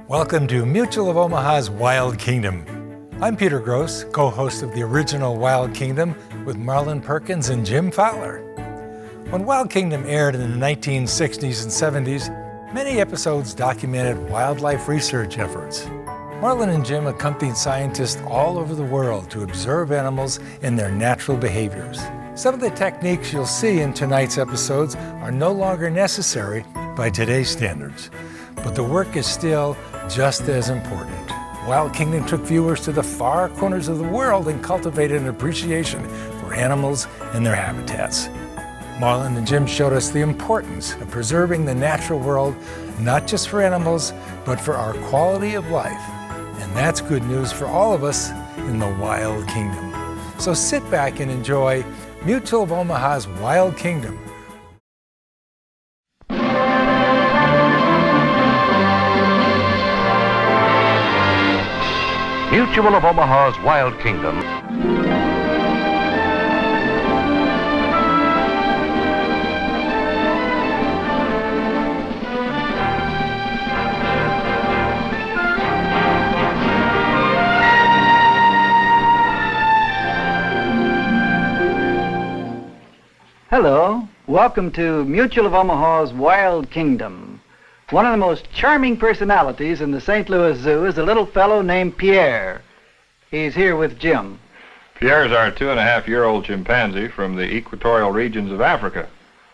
Welcome to Mutual of Omaha's Wild Kingdom. I'm Peter Gross, co-host of the original Wild Kingdom with Marlin, Perkins, and Jim Fowler. When Wild Kingdom aired in the 1960s and 70s, many episodes documented wildlife research efforts. Marlin and Jim accompanied scientists all over the world to observe animals and their natural behaviors. Some of the techniques you'll see in tonight's episodes are no longer necessary by today's standards, but the work is still just as important. Wild Kingdom took viewers to the far corners of the world and cultivated an appreciation for animals and their habitats. Marlin and Jim showed us the importance of preserving the natural world, not just for animals, but for our quality of life. And that's good news for all of us in the Wild Kingdom. So sit back and enjoy Mutual of Omaha's Wild Kingdom. Mutual of Omaha's Wild Kingdom. Hello, welcome to Mutual of Omaha's Wild Kingdom. One of the most charming personalities in the St. Louis Zoo is a little fellow named Pierre. He's here with Jim. Pierre's our 2.5-year-old chimpanzee from the equatorial regions of Africa.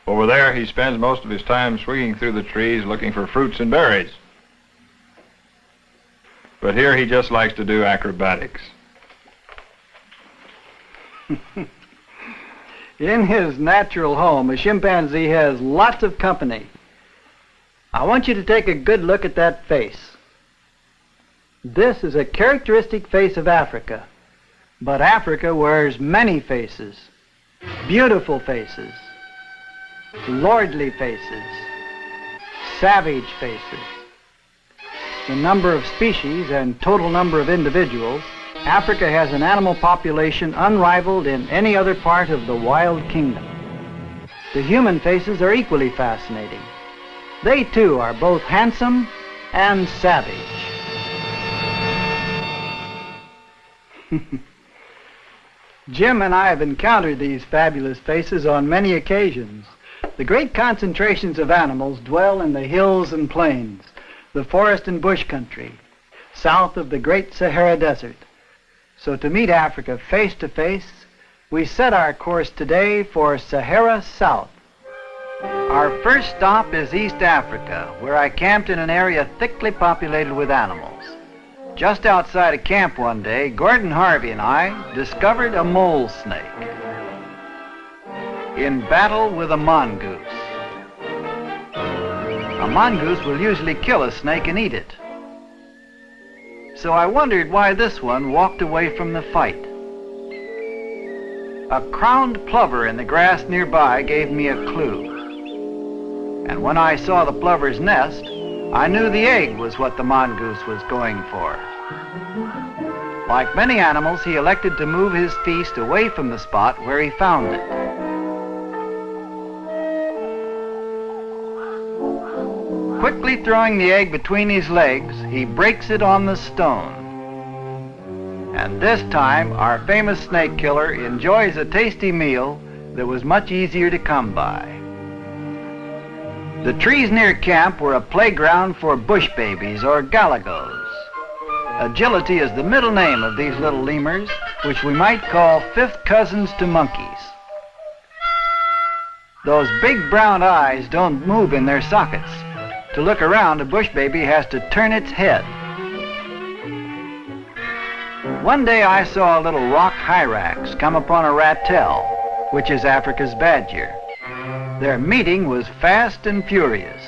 Over there, he spends most of his time swinging through the trees looking for fruits and berries. But here he just likes to do acrobatics. In his natural home, a chimpanzee has lots of company. I want you to take a good look at that face. This is a characteristic face of Africa, but Africa wears many faces, beautiful faces, lordly faces, savage faces. The number of species and total number of individuals, Africa has an animal population unrivaled in any other part of the Wild Kingdom. The human faces are equally fascinating. They too are both handsome and savage. Jim and I have encountered these fabulous faces on many occasions. The great concentrations of animals dwell in the hills and plains, the forest and bush country, south of the great Sahara Desert. So to meet Africa face to face, we set our course today for Sahara South. Our first stop is East Africa, where I camped in an area thickly populated with animals. Just outside of camp one day, Gordon Harvey and I discovered a mole snake in battle with a mongoose. A mongoose will usually kill a snake and eat it. So I wondered why this one walked away from the fight. A crowned plover in the grass nearby gave me a clue. And when I saw the plover's nest, I knew the egg was what the mongoose was going for. Like many animals, he elected to move his feast away from the spot where he found it. Quickly throwing the egg between his legs, he breaks it on the stone. And this time, our famous snake killer enjoys a tasty meal that was much easier to come by. The trees near camp were a playground for bush babies, or galagos. Agility is the middle name of these little lemurs, which we might call fifth cousins to monkeys. Those big brown eyes don't move in their sockets. To look around, a bush baby has to turn its head. One day I saw a little rock hyrax come upon a ratel, which is Africa's badger. Their meeting was fast and furious.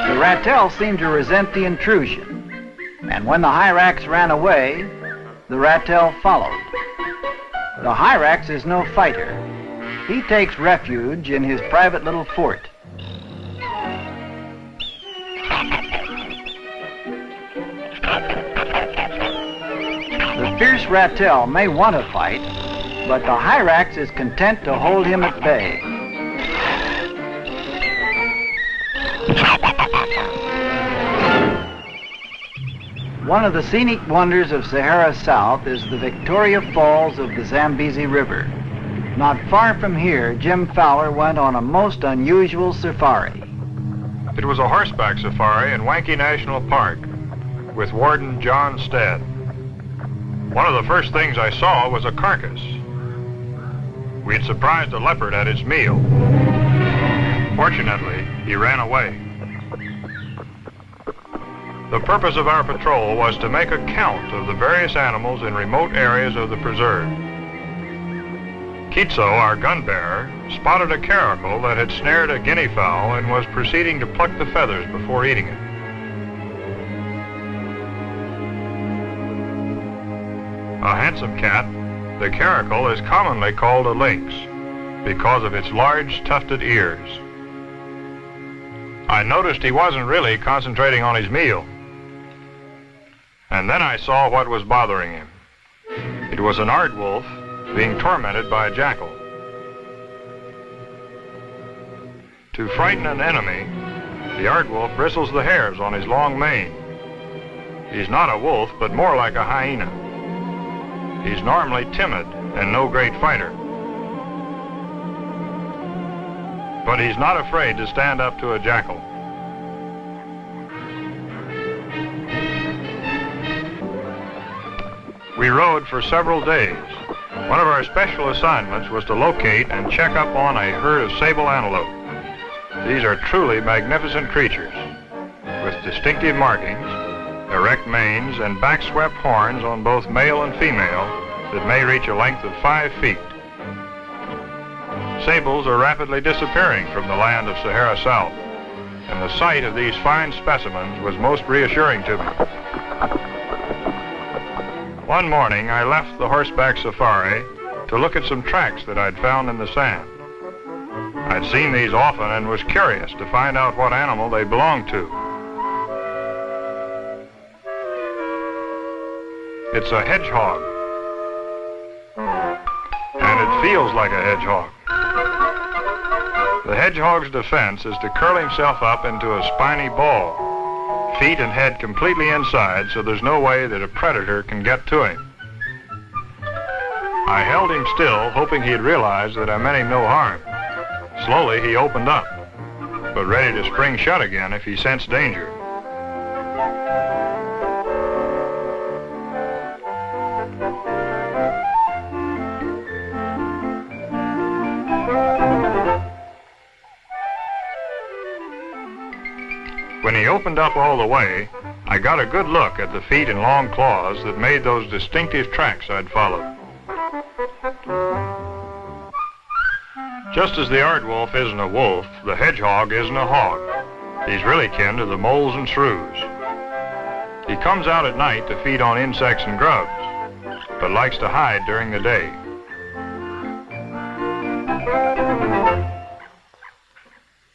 The ratel seemed to resent the intrusion, and when the hyrax ran away, the ratel followed. The hyrax is no fighter. He takes refuge in his private little fort. The fierce ratel may want to fight, but the hyrax is content to hold him at bay. One of the scenic wonders of Sahara South is the Victoria Falls of the Zambezi River. Not far from here, Jim Fowler went on a most unusual safari. It was a horseback safari in Wankie National Park with Warden John Stead. One of the first things I saw was a carcass. We'd surprised a leopard at its meal. Fortunately, he ran away. The purpose of our patrol was to make a count of the various animals in remote areas of the preserve. Kitso, our gun bearer, spotted a caracal that had snared a guinea fowl and was proceeding to pluck the feathers before eating it. A handsome cat, the caracal is commonly called a lynx because of its large tufted ears. I noticed he wasn't really concentrating on his meal. And then I saw what was bothering him. It was an aardwolf being tormented by a jackal. To frighten an enemy, the aardwolf bristles the hairs on his long mane. He's not a wolf, but more like a hyena. He's normally timid and no great fighter. But he's not afraid to stand up to a jackal. We rode for several days. One of our special assignments was to locate and check up on a herd of sable antelope. These are truly magnificent creatures, with distinctive markings, erect manes, and back-swept horns on both male and female that may reach a length of 5 feet. Sables are rapidly disappearing from the land of Sahara South, and the sight of these fine specimens was most reassuring to me. One morning, I left the horseback safari to look at some tracks that I'd found in the sand. I'd seen these often and was curious to find out what animal they belonged to. It's a hedgehog, and it feels like a hedgehog. The hedgehog's defense is to curl himself up into a spiny ball, feet and head completely inside, so there's no way that a predator can get to him. I held him still, hoping he'd realize that I meant him no harm. Slowly, he opened up, but ready to spring shut again if he sensed danger. When he opened up all the way, I got a good look at the feet and long claws that made those distinctive tracks I'd followed. Just as the aardwolf isn't a wolf, the hedgehog isn't a hog. He's really kin to the moles and shrews. He comes out at night to feed on insects and grubs, but likes to hide during the day.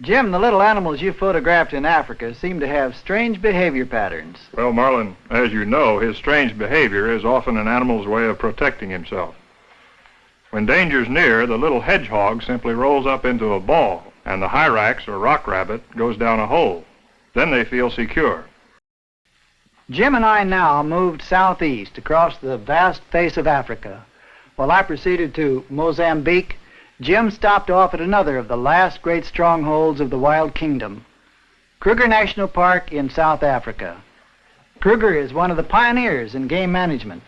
Jim, the little animals you photographed in Africa seem to have strange behavior patterns. Well, Marlin, as you know, his strange behavior is often an animal's way of protecting himself. When danger's near, the little hedgehog simply rolls up into a ball, and the hyrax or rock rabbit goes down a hole. Then they feel secure. Jim and I now moved southeast across the vast face of Africa. While I proceeded to Mozambique, Jim stopped off at another of the last great strongholds of the Wild Kingdom, Kruger National Park in South Africa. Kruger is one of the pioneers in game management.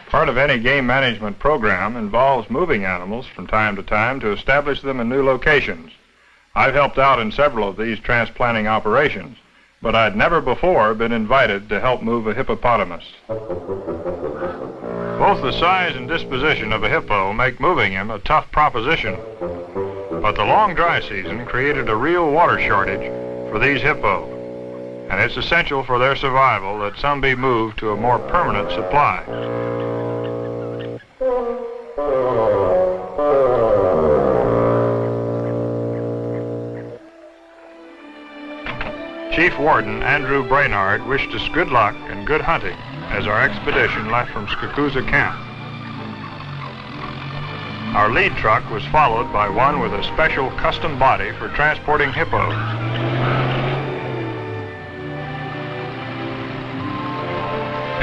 Part of any game management program involves moving animals from time to time to establish them in new locations. I've helped out in several of these transplanting operations, but I'd never before been invited to help move a hippopotamus. Both the size and disposition of a hippo make moving him a tough proposition. But the long dry season created a real water shortage for these hippo, and it's essential for their survival that some be moved to a more permanent supply. Chief Warden Andrew Brainard wished us good luck and good hunting as our expedition left from Skakusa Camp. Our lead truck was followed by one with a special custom body for transporting hippos.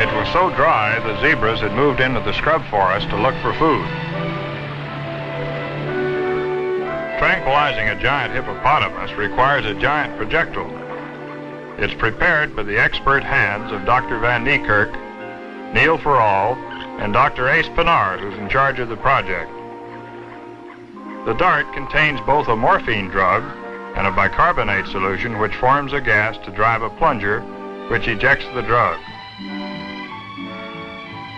It was so dry, the zebras had moved into the scrub forest to look for food. Tranquilizing a giant hippopotamus requires a giant projectile. It's prepared by the expert hands of Dr. Van Niekerk, Neil Farall, and Dr. Ace Pinar, who's in charge of the project. The dart contains both a morphine drug and a bicarbonate solution which forms a gas to drive a plunger which ejects the drug.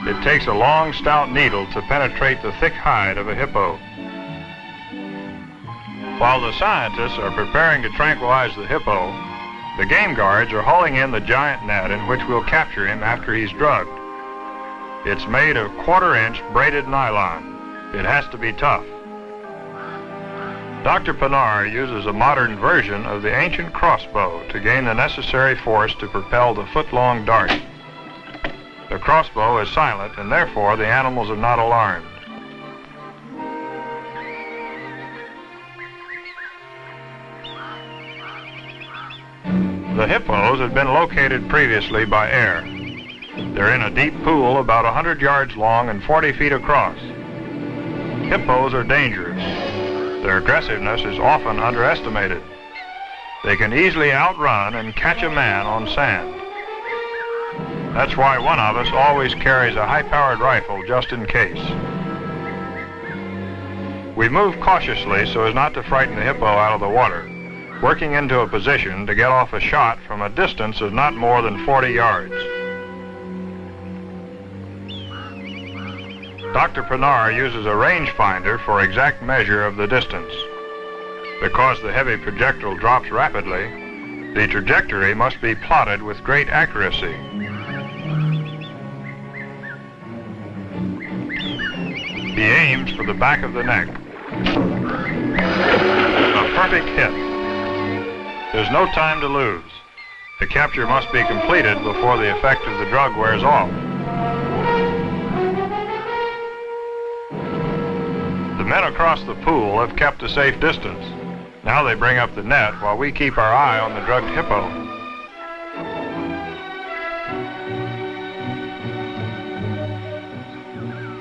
It takes a long, stout needle to penetrate the thick hide of a hippo. While the scientists are preparing to tranquilize the hippo, the game guards are hauling in the giant net in which we'll capture him after he's drugged. It's made of 1/4-inch braided nylon. It has to be tough. Dr. Pinar uses a modern version of the ancient crossbow to gain the necessary force to propel the foot-long dart. The crossbow is silent, and therefore the animals are not alarmed. The hippos had been located previously by air. They're in a deep pool about 100 yards long and 40 feet across. Hippos are dangerous. Their aggressiveness is often underestimated. They can easily outrun and catch a man on sand. That's why one of us always carries a high-powered rifle just in case. We move cautiously so as not to frighten the hippo out of the water, working into a position to get off a shot from a distance of not more than 40 yards. Dr. Pinar uses a rangefinder for exact measure of the distance. Because the heavy projectile drops rapidly, the trajectory must be plotted with great accuracy. He aims for the back of the neck. A perfect hit. There's no time to lose. The capture must be completed before the effect of the drug wears off. The men across the pool have kept a safe distance. Now they bring up the net while we keep our eye on the drugged hippo.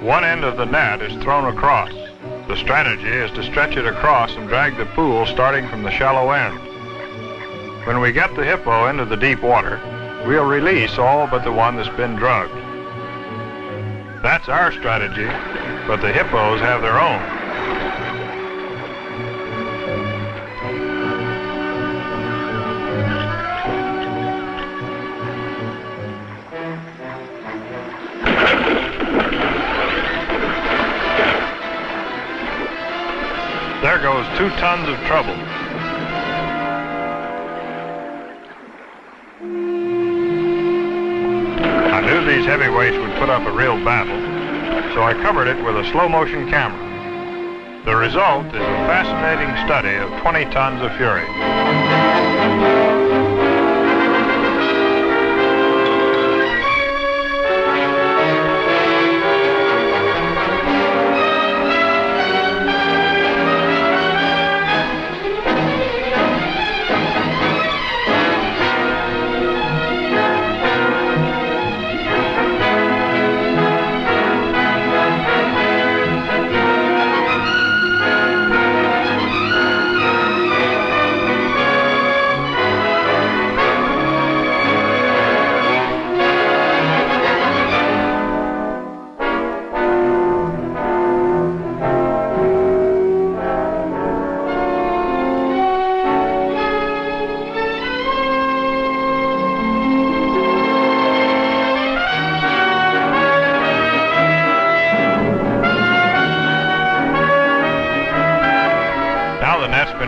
One end of the net is thrown across. The strategy is to stretch it across and drag the pool starting from the shallow end. When we get the hippo into the deep water, we'll release all but the one that's been drugged. That's our strategy, but the hippos have their own. There goes 2 tons of trouble. I knew these heavyweights would put up a real battle, so I covered it with a slow-motion camera. The result is a fascinating study of 20 tons of fury.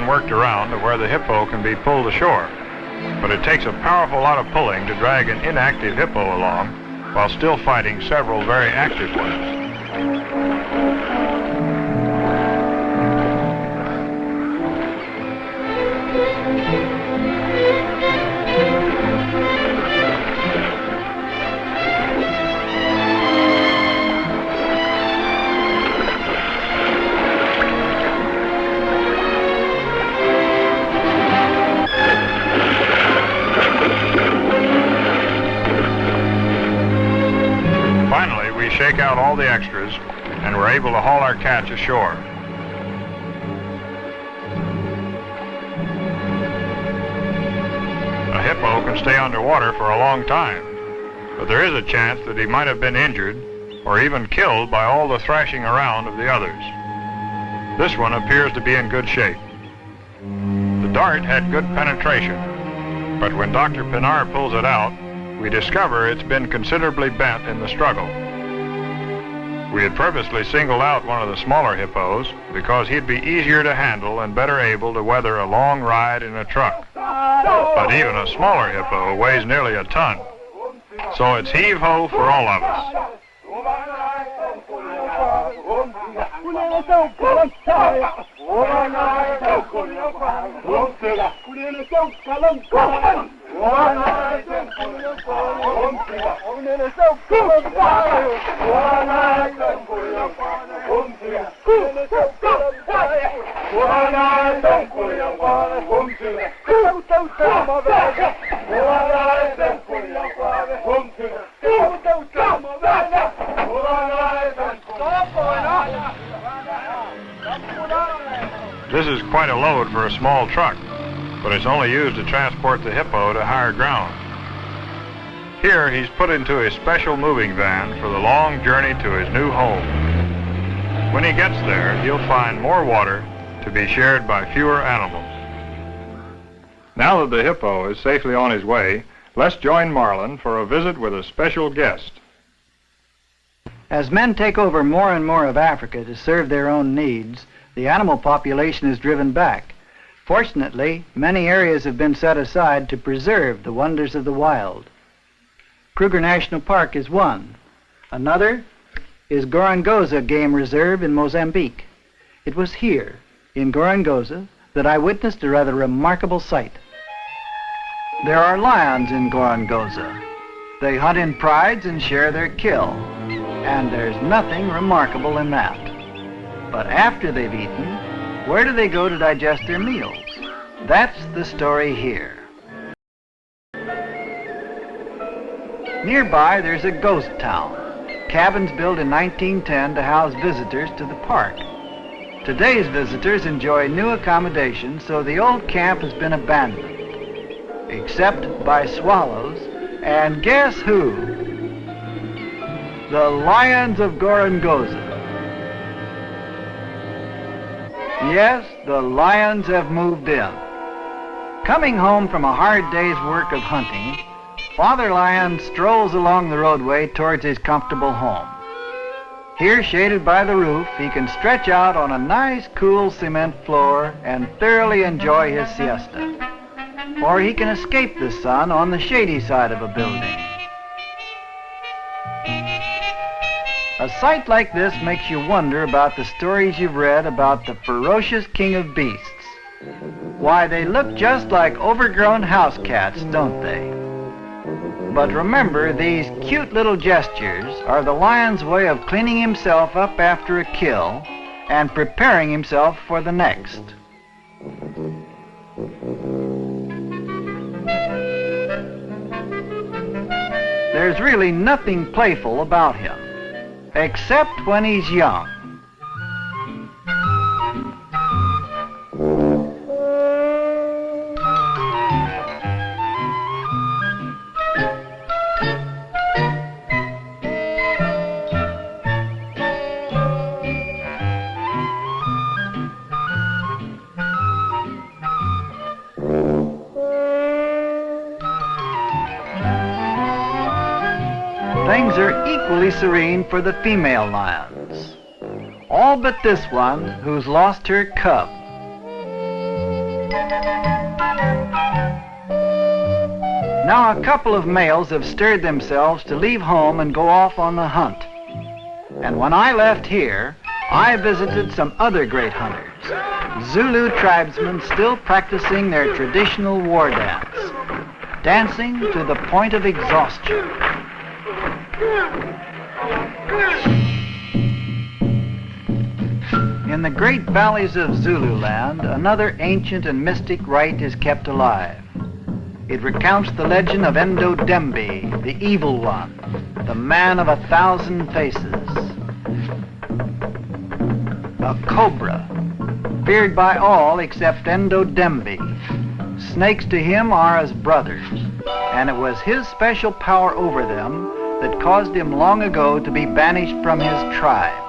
Worked around to where the hippo can be pulled ashore, but it takes a powerful lot of pulling to drag an inactive hippo along while still fighting several very active ones. all the extras and were able to haul our catch ashore. A hippo can stay underwater for a long time, but there is a chance that he might have been injured or even killed by all the thrashing around of the others. This one appears to be in good shape. The dart had good penetration, but when Dr. Pinar pulls it out, we discover it's been considerably bent in the struggle. We had purposely singled out one of the smaller hippos because he'd be easier to handle and better able to weather a long ride in a truck. But even a smaller hippo weighs nearly a ton, so it's heave-ho for all of us. This is quite a load for a small truck, but it's only used to transport the hippo to higher ground. Here he's put into a special moving van for the long journey to his new home. When he gets there, he'll find more water to be shared by fewer animals. Now that the hippo is safely on his way, let's join Marlin for a visit with a special guest. As men take over more and more of Africa to serve their own needs, the animal population is driven back. Fortunately, many areas have been set aside to preserve the wonders of the wild. Kruger National Park is one. Another is Gorongosa Game Reserve in Mozambique. It was here, in Gorongosa, that I witnessed a rather remarkable sight. There are lions in Gorongosa. They hunt in prides and share their kill, and there's nothing remarkable in that. But after they've eaten, where do they go to digest their meals? That's the story here. Nearby, there's a ghost town. Cabins built in 1910 to house visitors to the park. Today's visitors enjoy new accommodations, so the old camp has been abandoned, except by swallows, and guess who? The lions of Gorongosa. Yes, the lions have moved in. Coming home from a hard day's work of hunting, Father Lion strolls along the roadway towards his comfortable home. Here, shaded by the roof, he can stretch out on a nice, cool cement floor and thoroughly enjoy his siesta. Or he can escape the sun on the shady side of a building. A sight like this makes you wonder about the stories you've read about the ferocious king of beasts. Why, they look just like overgrown house cats, don't they? But remember, these cute little gestures are the lion's way of cleaning himself up after a kill and preparing himself for the next. There's really nothing playful about him, except when he's young. Things are equally serene for the female lions. All but this one, who's lost her cub. Now a couple of males have stirred themselves to leave home and go off on the hunt. And when I left here, I visited some other great hunters, Zulu tribesmen still practicing their traditional war dance, dancing to the point of exhaustion. In the great valleys of Zululand, another ancient and mystic rite is kept alive. It recounts the legend of Endo Dembe, the evil one, the man of 1,000 faces. a cobra, feared by all except Endo Dembi. Snakes to him are as brothers, and it was his special power over them that caused him long ago to be banished from his tribe.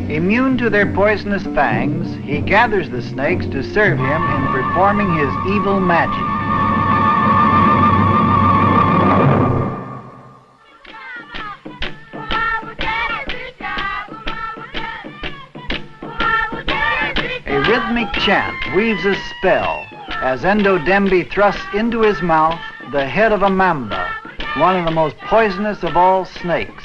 Immune to their poisonous fangs, he gathers the snakes to serve him in performing his evil magic. A rhythmic chant weaves a spell as Endo Dembi thrusts into his mouth the head of a mamba, one of the most poisonous of all snakes.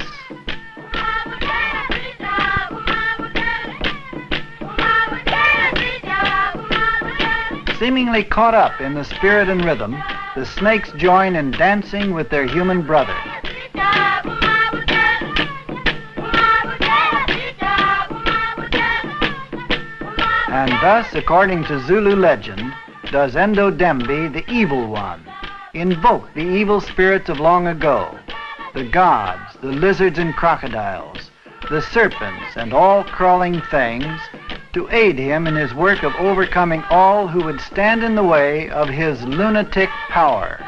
Seemingly caught up in the spirit and rhythm, the snakes join in dancing with their human brother. And thus, according to Zulu legend, does Endo Dembi, the evil one, invoke the evil spirits of long ago, the gods, the lizards and crocodiles, the serpents and all crawling things, to aid him in his work of overcoming all who would stand in the way of his lunatic power.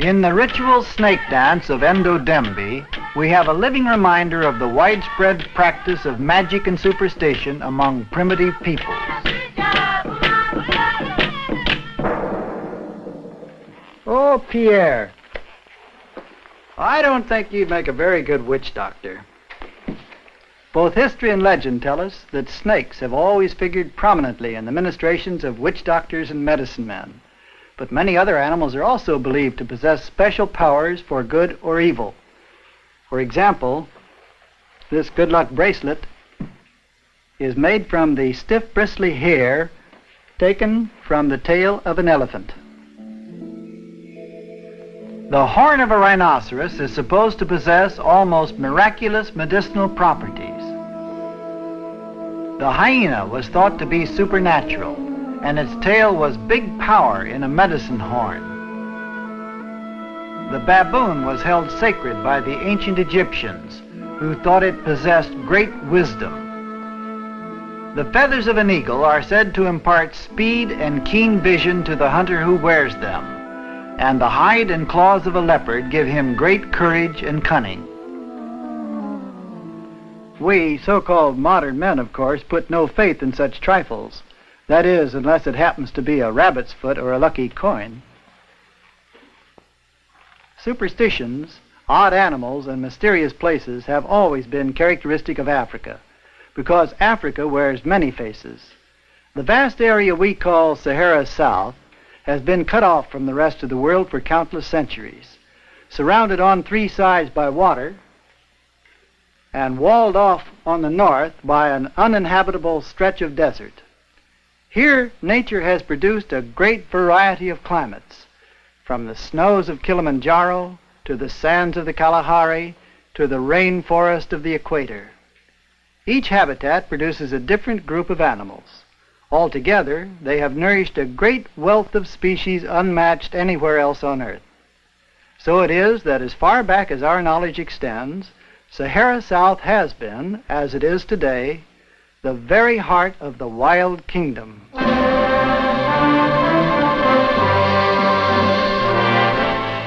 In the ritual snake dance of Endo Dembi, we have a living reminder of the widespread practice of magic and superstition among primitive peoples. Oh, Pierre, I don't think you'd make a very good witch doctor. Both history and legend tell us that snakes have always figured prominently in the ministrations of witch doctors and medicine men. But many other animals are also believed to possess special powers for good or evil. For example, this good luck bracelet is made from the stiff bristly hair taken from the tail of an elephant. The horn of a rhinoceros is supposed to possess almost miraculous medicinal properties. The hyena was thought to be supernatural, and its tail was big power in a medicine horn. The baboon was held sacred by the ancient Egyptians, who thought it possessed great wisdom. The feathers of an eagle are said to impart speed and keen vision to the hunter who wears them, and the hide and claws of a leopard give him great courage and cunning. We so-called modern men, of course, put no faith in such trifles. That is, unless it happens to be a rabbit's foot or a lucky coin. Superstitions, odd animals, and mysterious places have always been characteristic of Africa, because Africa wears many faces. The vast area we call Sahara South has been cut off from the rest of the world for countless centuries, surrounded on three sides by water, and walled off on the north by an uninhabitable stretch of desert. Here, nature has produced a great variety of climates, from the snows of Kilimanjaro to the sands of the Kalahari to the rainforest of the equator. Each habitat produces a different group of animals. Altogether, they have nourished a great wealth of species unmatched anywhere else on Earth. So it is that as far back as our knowledge extends, Sahara South has been, as it is today, the very heart of the wild kingdom.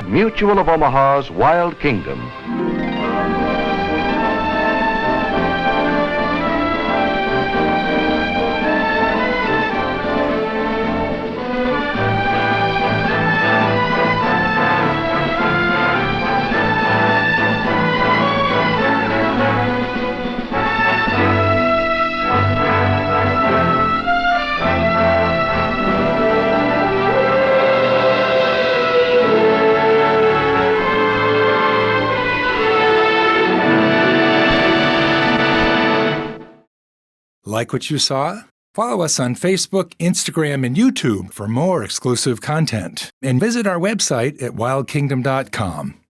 Mutual of Omaha's Wild Kingdom. Like what you saw? Follow us on Facebook, Instagram, and YouTube for more exclusive content. And visit our website at wildkingdom.com.